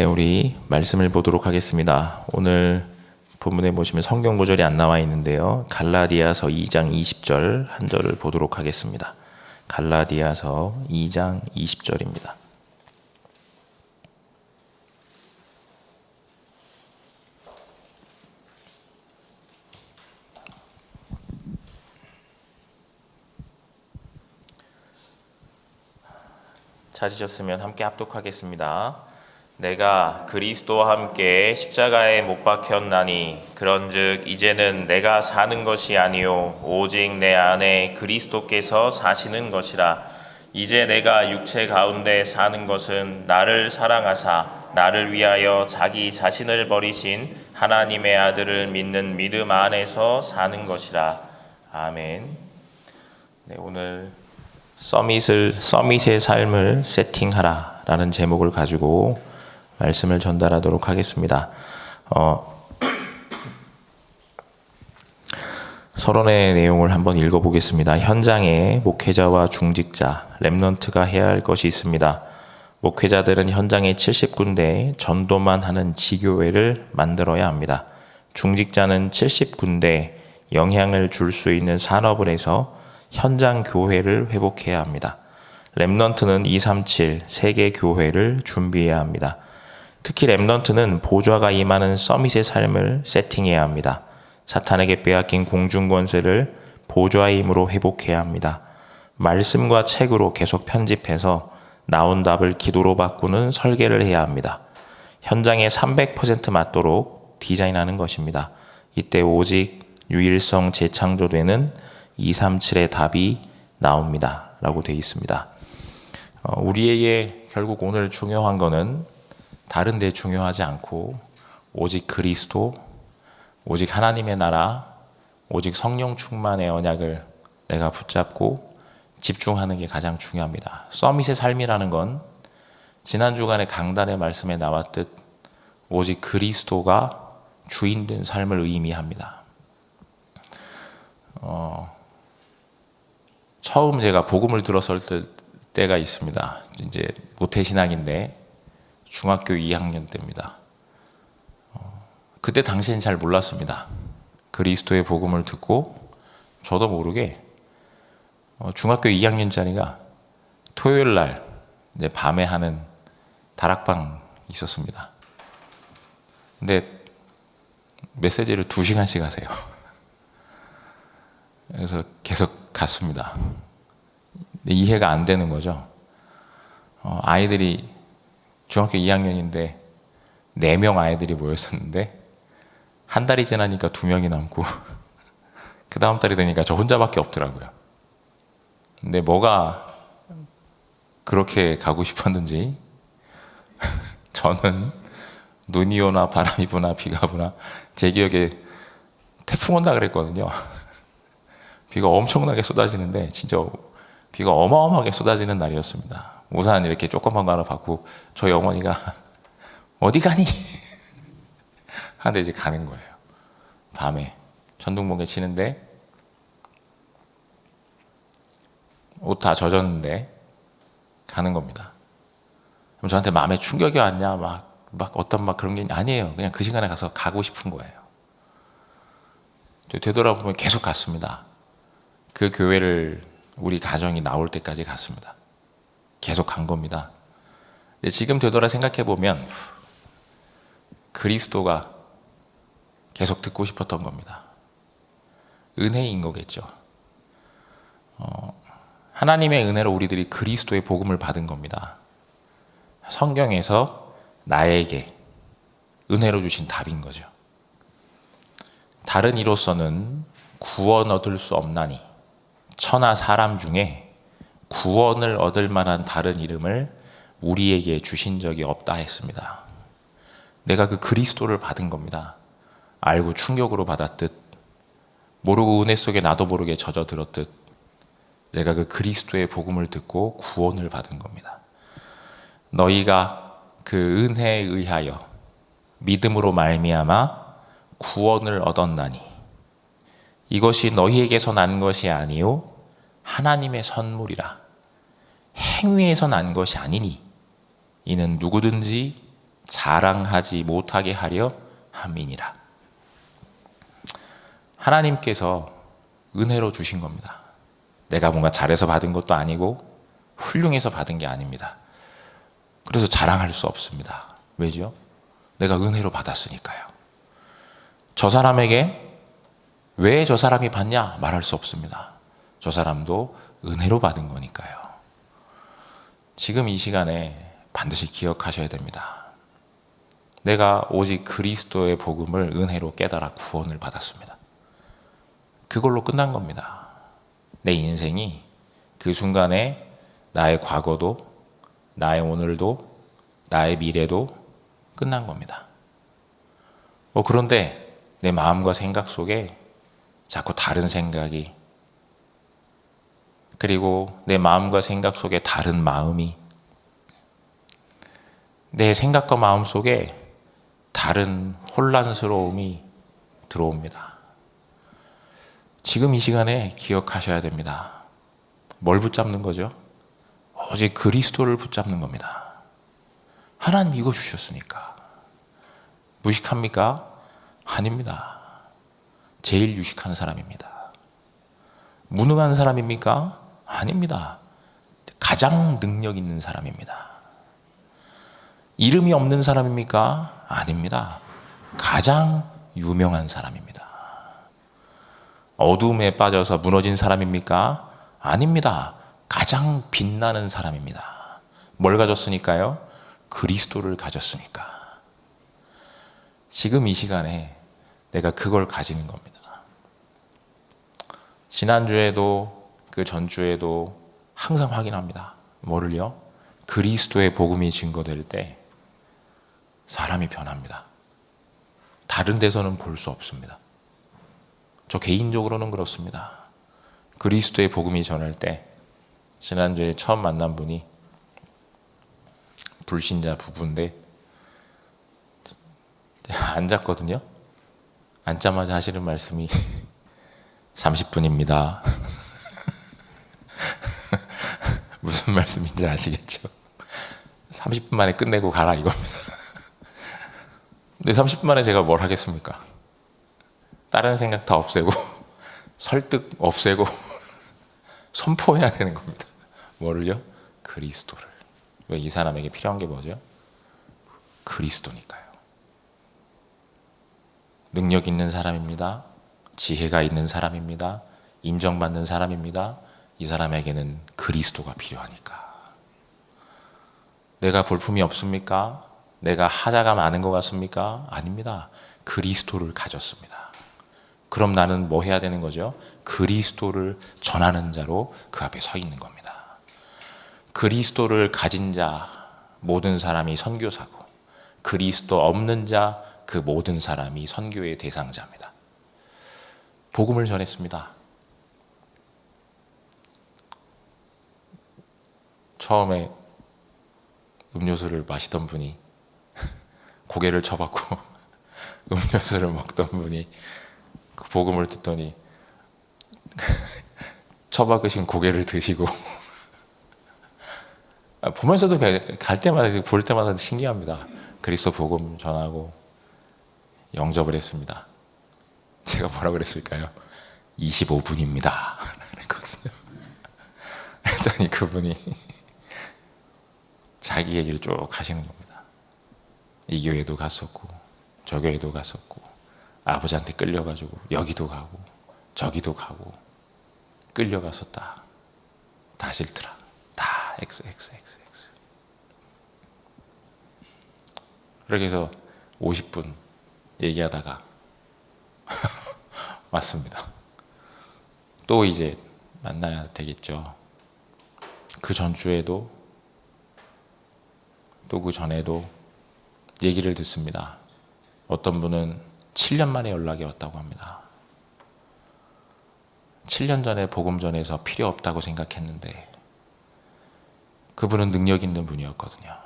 네, 우리 말씀을 보도록 하겠습니다. 오늘 본문에 보시면 성경 구절이 안 나와 있는데요. 갈라디아서 2장 20절 한 절을 보도록 하겠습니다. 갈라디아서 2장 20절입니다. 찾으셨으면 함께 합독하겠습니다. 내가 그리스도와 함께 십자가에 못 박혔나니 그런즉 이제는 내가 사는 것이 아니요 오직 내 안에 그리스도께서 사시는 것이라. 이제 내가 육체 가운데 사는 것은 나를 사랑하사 나를 위하여 자기 자신을 버리신 하나님의 아들을 믿는 믿음 안에서 사는 것이라. 아멘. 네, 오늘 서밋의 삶을 세팅하라 라는 제목을 가지고 말씀을 전달하도록 하겠습니다. 서론의 내용을 한번 읽어보겠습니다. 현장에 목회자와 중직자, 렘넌트가 해야 할 것이 있습니다. 목회자들은 현장에 70군데 전도만 하는 지교회를 만들어야 합니다. 중직자는 70군데 영향을 줄 수 있는 산업을 해서 현장 교회를 회복해야 합니다. 렘넌트는 237 세계 교회를 준비해야 합니다. 특히 렘넌트는 보좌가 임하는 서밋의 삶을 세팅해야 합니다. 사탄에게 빼앗긴 공중 권세를 보좌의 힘으로 회복해야 합니다. 말씀과 책으로 계속 편집해서 나온 답을 기도로 바꾸는 설계를 해야 합니다. 현장에 300% 맞도록 디자인하는 것입니다. 이때 오직 유일성 재창조되는 237의 답이 나옵니다 라고 되어 있습니다. 우리에게 결국 오늘 중요한 거는 다른 데 중요하지 않고 오직 그리스도, 오직 하나님의 나라, 오직 성령 충만의 언약을 내가 붙잡고 집중하는 게 가장 중요합니다. 서밋의 삶이라는 건 지난 주간의 강단의 말씀에 나왔듯 오직 그리스도가 주인된 삶을 의미합니다. 처음 제가 복음을 들었을 때가 있습니다. 이제 모태신앙인데 중학교 2학년 때입니다. 그때 당시엔 잘 몰랐습니다. 그리스도의 복음을 듣고 저도 모르게 중학교 2학년짜리가 토요일 날 이제 밤에 하는 다락방 있었습니다. 근데 메시지를 2시간씩 하세요. 그래서 계속 갔습니다. 근데 이해가 안 되는 거죠. 아이들이 중학교 2학년인데 4명 아이들이 모였었는데 한 달이 지나니까 2명이 남고 그 다음 달이 되니까 저 혼자밖에 없더라고요. 근데 뭐가 그렇게 가고 싶었는지 저는 눈이 오나 바람이 부나 비가 부나 제 기억에 태풍 온다 그랬거든요. 비가 엄청나게 쏟아지는데 진짜 비가 어마어마하게 쏟아지는 날이었습니다. 우산 이렇게 조그만 거 하나 받고 저희 어머니가 어디 가니? 하는데 이제 가는 거예요. 밤에 전등번개 치는데 옷 다 젖었는데 가는 겁니다. 그럼 저한테 마음에 충격이 왔냐 막 어떤 그런 게 아니에요. 그냥 그 시간에 가서 가고 싶은 거예요. 되돌아보면 계속 갔습니다. 그 교회를 우리 가정이 나올 때까지 갔습니다. 계속 간 겁니다. 지금 되돌아 생각해 보면 그리스도가 계속 듣고 싶었던 겁니다. 은혜인 거겠죠. 하나님의 은혜로 우리들이 그리스도의 복음을 받은 겁니다. 성경에서 나에게 은혜로 주신 답인 거죠. 다른 이로서는 구원 얻을 수 없나니 천하 사람 중에 구원을 얻을 만한 다른 이름을 우리에게 주신 적이 없다 했습니다. 내가 그 그리스도를 받은 겁니다. 알고 충격으로 받았듯 모르고 은혜 속에 나도 모르게 젖어들었듯 내가 그 그리스도의 복음을 듣고 구원을 받은 겁니다. 너희가 그 은혜에 의하여 믿음으로 말미암아 구원을 얻었나니 이것이 너희에게서 난 것이 아니요 하나님의 선물이라. 행위에서 난 것이 아니니 이는 누구든지 자랑하지 못하게 하려 함이니라. 하나님께서 은혜로 주신 겁니다. 내가 뭔가 잘해서 받은 것도 아니고 훌륭해서 받은 게 아닙니다. 그래서 자랑할 수 없습니다. 왜죠? 내가 은혜로 받았으니까요. 저 사람에게 왜 저 사람이 받냐 말할 수 없습니다. 저 사람도 은혜로 받은 거니까요. 지금 이 시간에 반드시 기억하셔야 됩니다. 내가 오직 그리스도의 복음을 은혜로 깨달아 구원을 받았습니다. 그걸로 끝난 겁니다. 내 인생이 그 순간에 나의 과거도, 나의 오늘도, 나의 미래도 끝난 겁니다. 그런데 내 마음과 생각 속에 자꾸 다른 생각이, 그리고 내 마음과 생각 속에 다른 마음이, 내 생각과 마음 속에 다른 혼란스러움이 들어옵니다. 지금 이 시간에 기억하셔야 됩니다. 뭘 붙잡는 거죠? 오직 그리스도를 붙잡는 겁니다. 하나님 이거 주셨으니까. 무식합니까? 아닙니다. 제일 유식한 사람입니다. 무능한 사람입니까? 아닙니다. 가장 능력 있는 사람입니다. 이름이 없는 사람입니까? 아닙니다. 가장 유명한 사람입니다. 어둠에 빠져서 무너진 사람입니까? 아닙니다. 가장 빛나는 사람입니다. 뭘 가졌으니까요? 그리스도를 가졌으니까. 지금 이 시간에 내가 그걸 가지는 겁니다. 지난주에도 그 전주에도 항상 확인합니다. 뭐를요? 그리스도의 복음이 증거될 때 사람이 변합니다. 다른 데서는 볼 수 없습니다. 저 개인적으로는 그렇습니다. 그리스도의 복음이 전할 때 지난주에 처음 만난 분이 불신자 부부인데 앉았거든요. 앉자마자 하시는 말씀이 30분입니다. 무슨 말씀인지 아시겠죠? 30분 만에 끝내고 가라 이겁니다. 근데 30분 만에 제가 뭘 하겠습니까? 다른 생각 다 없애고 설득 없애고 선포해야 되는 겁니다. 뭐를요? 그리스도를. 왜 이 사람에게 필요한 게 뭐죠? 그리스도니까요. 능력 있는 사람입니다. 지혜가 있는 사람입니다. 인정받는 사람입니다. 이 사람에게는 그리스도가 필요하니까. 내가 볼품이 없습니까? 내가 하자가 많은 것 같습니까? 아닙니다. 그리스도를 가졌습니다. 그럼 나는 뭐 해야 되는 거죠? 그리스도를 전하는 자로 그 앞에 서 있는 겁니다. 그리스도를 가진 자 모든 사람이 선교사고, 그리스도 없는 자 그 모든 사람이 선교의 대상자입니다. 복음을 전했습니다. 처음에 음료수를 마시던 분이 고개를 쳐박고 음료수를 먹던 분이 그 복음을 듣더니 쳐박으신 고개를 드시고 보면서도 갈 때마다 볼 때마다 신기합니다. 그리스도 복음 전하고 영접을 했습니다. 제가 뭐라 그랬을까요? 25분입니다. 그랬거든요. 그랬더니 그분이 자기 얘기를 쭉 하시는 겁니다. 이 교회도 갔었고 저 교회도 갔었고 아버지한테 끌려가지고 여기도 가고 저기도 가고 끌려갔었다. 다 싫더라. 다 XXXX. 그렇게 해서 50분 얘기하다가 왔습니다. 또 이제 만나야 되겠죠. 그 전주에도 또 그 전에도 얘기를 듣습니다. 어떤 분은 7년 만에 연락이 왔다고 합니다. 7년 전에 복음 전해서 필요 없다고 생각했는데 그분은 능력 있는 분이었거든요.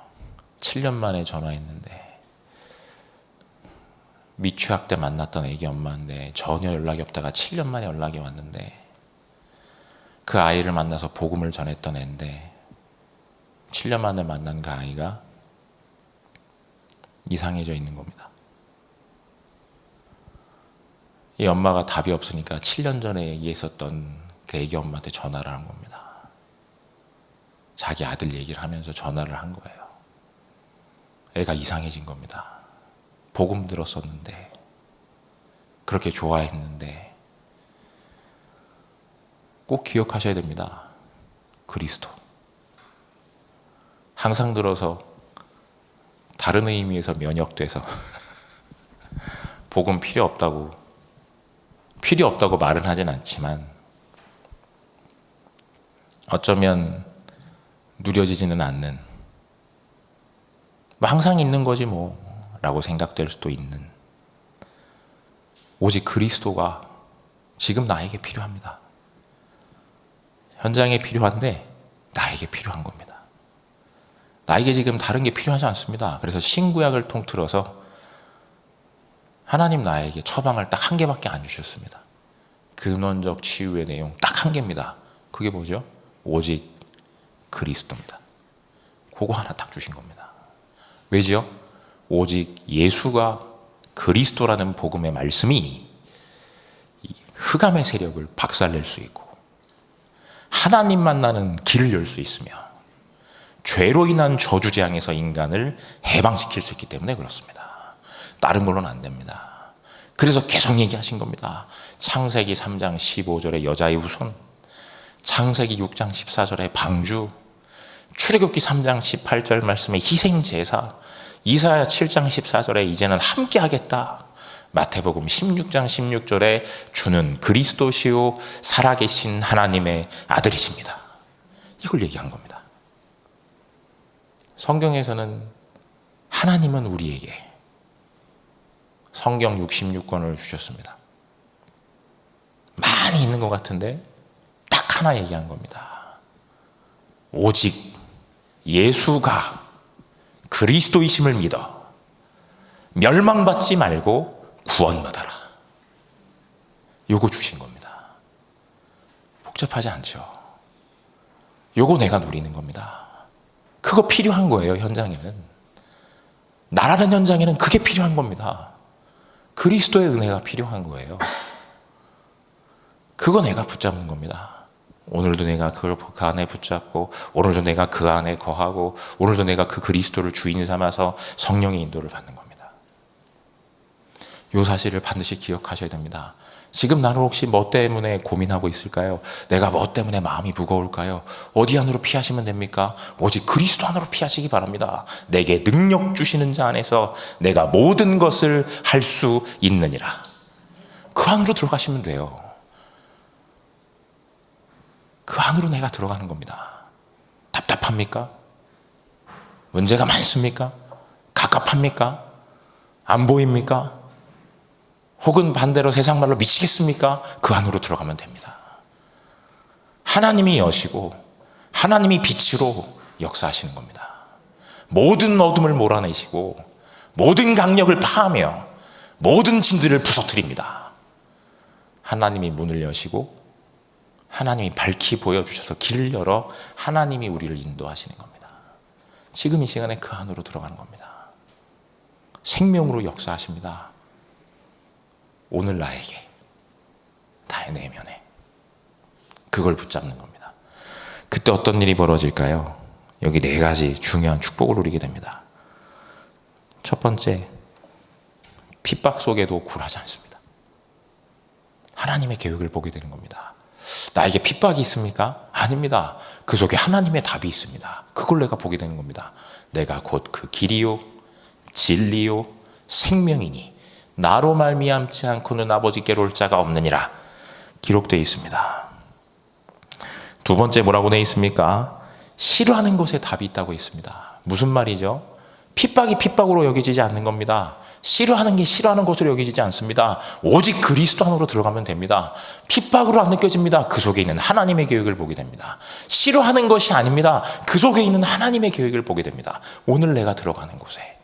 7년 만에 전화했는데 미취학 때 만났던 애기 엄마인데 전혀 연락이 없다가 7년 만에 연락이 왔는데 그 아이를 만나서 복음을 전했던 애인데 7년 만에 만난 그 아이가 이상해져 있는 겁니다. 이 엄마가 답이 없으니까 7년 전에 얘기했었던 그 애기 엄마한테 전화를 한 겁니다. 자기 아들 얘기를 하면서 전화를 한 거예요. 애가 이상해진 겁니다. 복음 들었었는데, 그렇게 좋아했는데, 꼭 기억하셔야 됩니다. 그리스도. 항상 들어서 다른 의미에서 면역돼서 복음 필요 없다고 말은 하진 않지만 어쩌면 누려지지는 않는, 뭐 항상 있는 거지 뭐 라고 생각될 수도 있는, 오직 그리스도가 지금 나에게 필요합니다. 현장에 필요한데 나에게 필요한 겁니다. 나에게 지금 다른 게 필요하지 않습니다. 그래서 신구약을 통틀어서 하나님 나에게 처방을 딱 한 개밖에 안 주셨습니다. 근원적 치유의 내용 딱 한 개입니다. 그게 뭐죠? 오직 그리스도입니다. 그거 하나 딱 주신 겁니다. 왜죠? 오직 예수가 그리스도라는 복음의 말씀이 흑암의 세력을 박살낼 수 있고 하나님 만나는 길을 열 수 있으며 죄로 인한 저주재앙에서 인간을 해방시킬 수 있기 때문에 그렇습니다. 다른 걸로는 안 됩니다. 그래서 계속 얘기하신 겁니다. 창세기 3장 15절에 여자의 후손, 창세기 6장 14절에 방주, 출애굽기 3장 18절 말씀에 희생제사, 이사야 7장 14절에 이제는 함께 하겠다, 마태복음 16장 16절에 주는 그리스도시요 살아계신 하나님의 아들이십니다. 이걸 얘기한 겁니다. 성경에서는 하나님은 우리에게 성경 66권을 주셨습니다. 많이 있는 것 같은데 딱 하나 얘기한 겁니다. 오직 예수가 그리스도이심을 믿어 멸망받지 말고 구원받아라. 요거 주신 겁니다. 복잡하지 않죠? 요거 내가 누리는 겁니다. 그거 필요한 거예요. 현장에는, 나라는 현장에는 그게 필요한 겁니다. 그리스도의 은혜가 필요한 거예요. 그거 내가 붙잡는 겁니다. 오늘도 내가 그 안에 붙잡고, 오늘도 내가 그 안에 거하고, 오늘도 내가 그 그리스도를 주인 삼아서 성령의 인도를 받는 겁니다. 이 사실을 반드시 기억하셔야 됩니다. 지금 나는 혹시 뭐 때문에 고민하고 있을까요? 내가 뭐 때문에 마음이 무거울까요? 어디 안으로 피하시면 됩니까? 오직 그리스도 안으로 피하시기 바랍니다. 내게 능력 주시는 자 안에서 내가 모든 것을 할 수 있느니라. 그 안으로 들어가시면 돼요. 그 안으로 내가 들어가는 겁니다. 답답합니까? 문제가 많습니까? 갑갑합니까? 안 보입니까? 혹은 반대로 세상 말로 미치겠습니까? 그 안으로 들어가면 됩니다. 하나님이 여시고 하나님이 빛으로 역사하시는 겁니다. 모든 어둠을 몰아내시고 모든 강력을 파하며 모든 진들을 부서뜨립니다. 하나님이 문을 여시고 하나님이 밝히 보여주셔서 길을 열어 하나님이 우리를 인도하시는 겁니다. 지금 이 시간에 그 안으로 들어가는 겁니다. 생명으로 역사하십니다. 오늘 나에게, 나의 내면에 그걸 붙잡는 겁니다. 그때 어떤 일이 벌어질까요? 여기 4가지 중요한 축복을 누리게 됩니다. 첫 번째, 핍박 속에도 굴하지 않습니다. 하나님의 계획을 보게 되는 겁니다. 나에게 핍박이 있습니까? 아닙니다. 그 속에 하나님의 답이 있습니다. 그걸 내가 보게 되는 겁니다. 내가 곧 그 길이요 진리요 생명이니 나로 말미암지 않고는 아버지께로 올 자가 없느니라 기록되어 있습니다. 두 번째 뭐라고 되어 있습니까? 싫어하는 것에 답이 있다고 있습니다. 무슨 말이죠? 핍박이 핍박으로 여겨지지 않는 겁니다. 싫어하는 게 싫어하는 것으로 여겨지지 않습니다. 오직 그리스도 안으로 들어가면 됩니다. 핍박으로 안 느껴집니다. 그 속에 있는 하나님의 계획을 보게 됩니다. 싫어하는 것이 아닙니다. 그 속에 있는 하나님의 계획을 보게 됩니다. 오늘 내가 들어가는 곳에.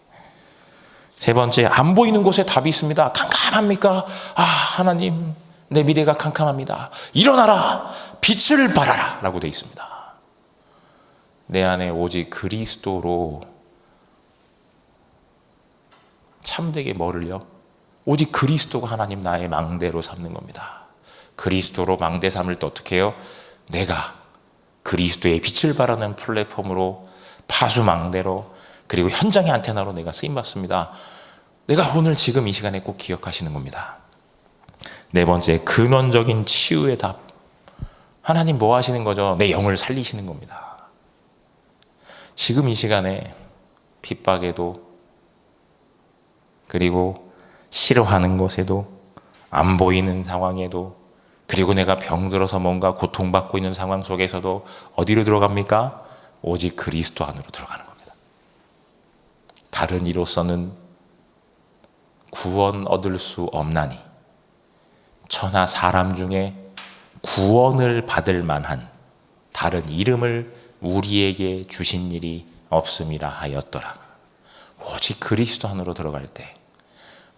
세 번째, 안 보이는 곳에 답이 있습니다. 캄캄합니까? 하나님, 내 미래가 캄캄합니다. 일어나라, 빛을 발하라 라고 되어 있습니다. 내 안에 오직 그리스도로 참되게 뭐를요? 오직 그리스도가 하나님 나의 망대로 삼는 겁니다. 그리스도로 망대 삼을 때 어떻게 해요? 내가 그리스도의 빛을 발하는 플랫폼으로, 파수망대로, 그리고 현장의 안테나로 내가 쓰임받습니다. 내가 오늘 지금 이 시간에 꼭 기억하시는 겁니다. 네 번째, 근원적인 치유의 답. 하나님 뭐 하시는 거죠? 내 영을 살리시는 겁니다. 지금 이 시간에 핍박에도, 그리고 싫어하는 것에도, 안 보이는 상황에도, 그리고 내가 병들어서 뭔가 고통받고 있는 상황 속에서도 어디로 들어갑니까? 오직 그리스도 안으로 들어가는 겁니다. 다른 이로서는 구원 얻을 수 없나니 천하 사람 중에 구원을 받을 만한 다른 이름을 우리에게 주신 일이 없음이라 하였더라. 오직 그리스도 안으로 들어갈 때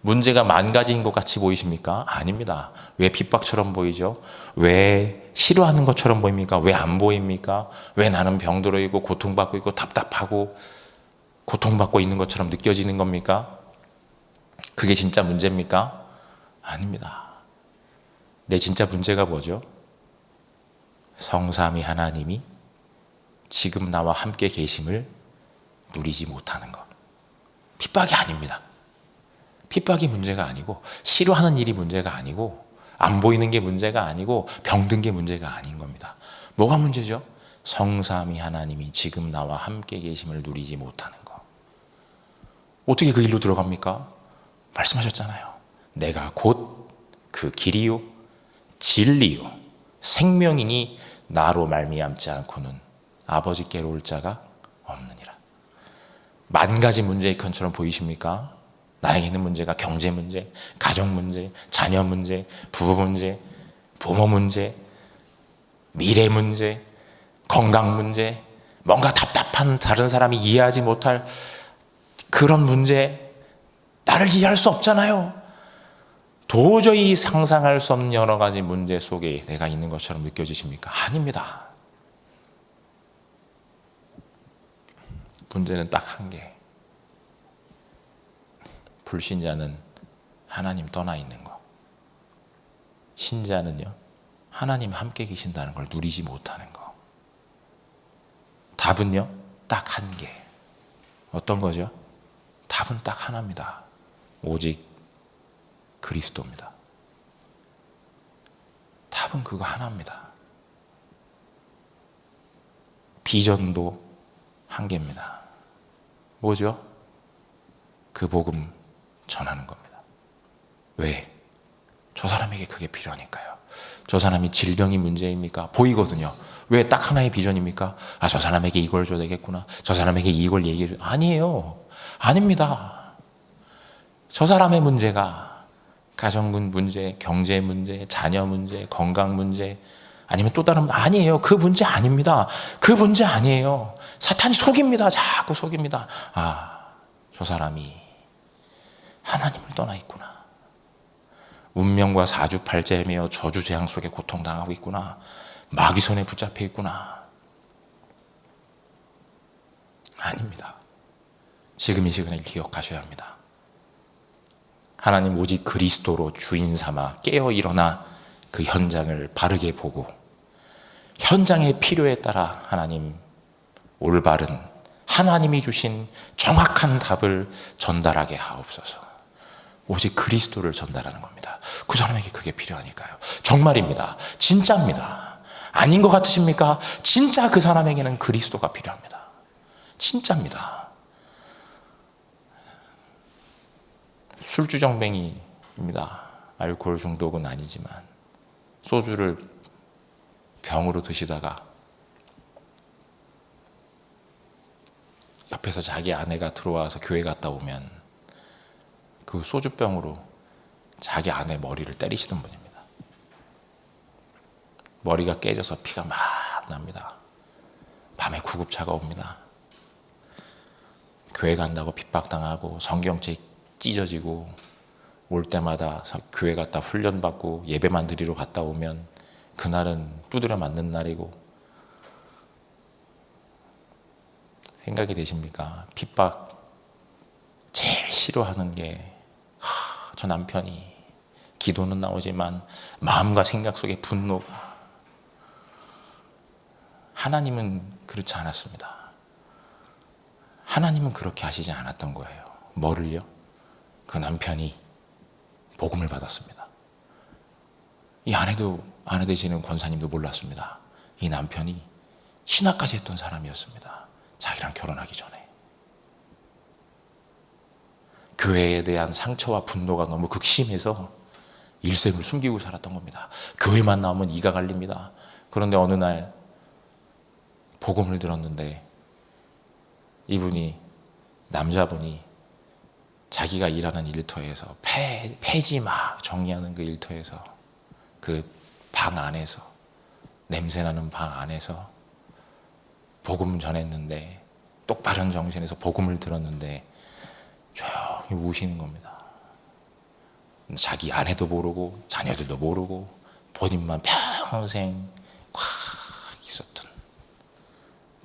문제가 만 가지인 것 같이 보이십니까? 아닙니다. 왜 핍박처럼 보이죠? 왜 싫어하는 것처럼 보입니까? 왜 안 보입니까? 왜 나는 병들어 있고 고통받고 있고 답답하고 고통받고 있는 것처럼 느껴지는 겁니까? 그게 진짜 문제입니까? 아닙니다. 내 진짜 문제가 뭐죠? 성삼위 하나님이 지금 나와 함께 계심을 누리지 못하는 것. 핍박이 아닙니다. 핍박이 문제가 아니고, 싫어하는 일이 문제가 아니고, 안 보이는 게 문제가 아니고, 병든 게 문제가 아닌 겁니다. 뭐가 문제죠? 성삼위 하나님이 지금 나와 함께 계심을 누리지 못하는 것. 어떻게 그 일로 들어갑니까? 말씀하셨잖아요. 내가 곧 그 길이요 진리요 생명이니 나로 말미암지 않고는 아버지께로 올 자가 없느니라. 만 가지 문제의 컨처럼 보이십니까? 나에게는 문제가 경제 문제, 가정 문제, 자녀 문제, 부부 문제, 부모 문제, 미래 문제, 건강 문제, 뭔가 답답한 다른 사람이 이해하지 못할 그런 문제, 나를 이해할 수 없잖아요. 도저히 상상할 수 없는 여러 가지 문제 속에 내가 있는 것처럼 느껴지십니까? 아닙니다. 문제는 딱 한 개. 불신자는 하나님 떠나 있는 거. 신자는요, 하나님 함께 계신다는 걸 누리지 못하는 거. 답은요, 딱 한 개. 어떤 거죠? 답은 딱 하나입니다. 오직 그리스도입니다. 답은 그거 하나입니다. 비전도 한 개입니다. 뭐죠? 그 복음 전하는 겁니다. 왜? 저 사람에게 그게 필요하니까요. 저 사람이 질병이 문제입니까? 보이거든요. 왜 딱 하나의 비전입니까? 아, 저 사람에게 이걸 줘야 되겠구나. 저 사람에게 이걸 얘기해 줘. 아니에요. 아닙니다. 저 사람의 문제가 가정군 문제, 경제 문제, 자녀 문제, 건강 문제, 아니면 또 다른 문제 아니에요. 그 문제 아닙니다. 그 문제 아니에요. 사탄이 속입니다. 자꾸 속입니다. 아, 저 사람이 하나님을 떠나 있구나. 운명과 사주팔자이며 저주재앙 속에 고통당하고 있구나. 마귀 손에 붙잡혀 있구나. 아닙니다. 지금 이 시간에 기억하셔야 합니다. 하나님 오직 그리스도로 주인 삼아 깨어 일어나 그 현장을 바르게 보고 현장의 필요에 따라 하나님 올바른 하나님이 주신 정확한 답을 전달하게 하옵소서. 오직 그리스도를 전달하는 겁니다. 그 사람에게 그게 필요하니까요. 정말입니다. 진짜입니다. 아닌 것 같으십니까? 진짜 그 사람에게는 그리스도가 필요합니다. 진짜입니다. 술주정뱅이입니다. 알코올 중독은 아니지만 소주를 병으로 드시다가 옆에서 자기 아내가 들어와서 교회 갔다 오면 그 소주병으로 자기 아내 머리를 때리시던 분입니다. 머리가 깨져서 피가 막 납니다. 밤에 구급차가 옵니다. 교회 간다고 핍박당하고 성경책 찢어지고 올 때마다 교회 갔다 훈련받고 예배만 드리러 갔다 오면 그날은 두드려 맞는 날이고 생각이 되십니까? 핍박 제일 싫어하는 게 저 남편이 기도는 나오지만 마음과 생각 속에 분노가. 하나님은 그렇지 않았습니다. 하나님은 그렇게 하시지 않았던 거예요. 뭐를요? 그 남편이 복음을 받았습니다. 이 아내 되시는 권사님도 몰랐습니다. 이 남편이 신학까지 했던 사람이었습니다. 자기랑 결혼하기 전에. 교회에 대한 상처와 분노가 너무 극심해서 일생을 숨기고 살았던 겁니다. 교회만 나오면 이가 갈립니다. 그런데 어느 날 복음을 들었는데 이분이, 남자분이 자기가 일하는 일터에서 폐지 막 정리하는 그 일터에서 그 방 안에서, 냄새나는 방 안에서 복음 전했는데, 똑바른 정신에서 복음을 들었는데 조용히 우시는 겁니다. 자기 아내도 모르고 자녀들도 모르고 본인만 평생 꽉 있었던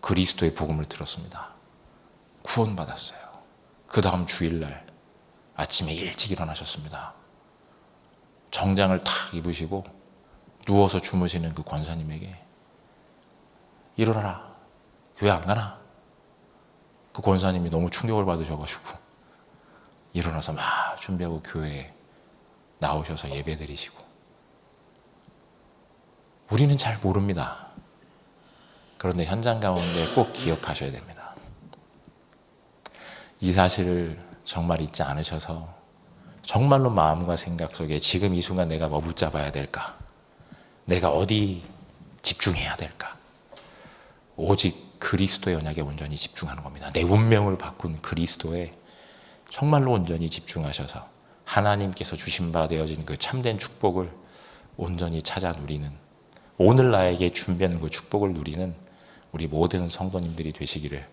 그리스도의 복음을 들었습니다. 구원받았어요. 그 다음 주일날 아침에 일찍 일어나셨습니다. 정장을 탁 입으시고 누워서 주무시는 그 권사님에게 일어나라, 교회 안 가나? 그 권사님이 너무 충격을 받으셔가지고 일어나서 막 준비하고 교회에 나오셔서 예배 드리시고. 우리는 잘 모릅니다. 그런데 현장 가운데 꼭 기억하셔야 됩니다. 이 사실을 정말 잊지 않으셔서 정말로 마음과 생각 속에 지금 이 순간 내가 뭐 붙잡아야 될까? 내가 어디 집중해야 될까? 오직 그리스도의 언약에 온전히 집중하는 겁니다. 내 운명을 바꾼 그리스도에 정말로 온전히 집중하셔서 하나님께서 주신 바 되어진 그 참된 축복을 온전히 찾아 누리는, 오늘 나에게 준비하는 그 축복을 누리는 우리 모든 성도님들이 되시기를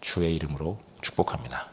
주의 이름으로 축복합니다.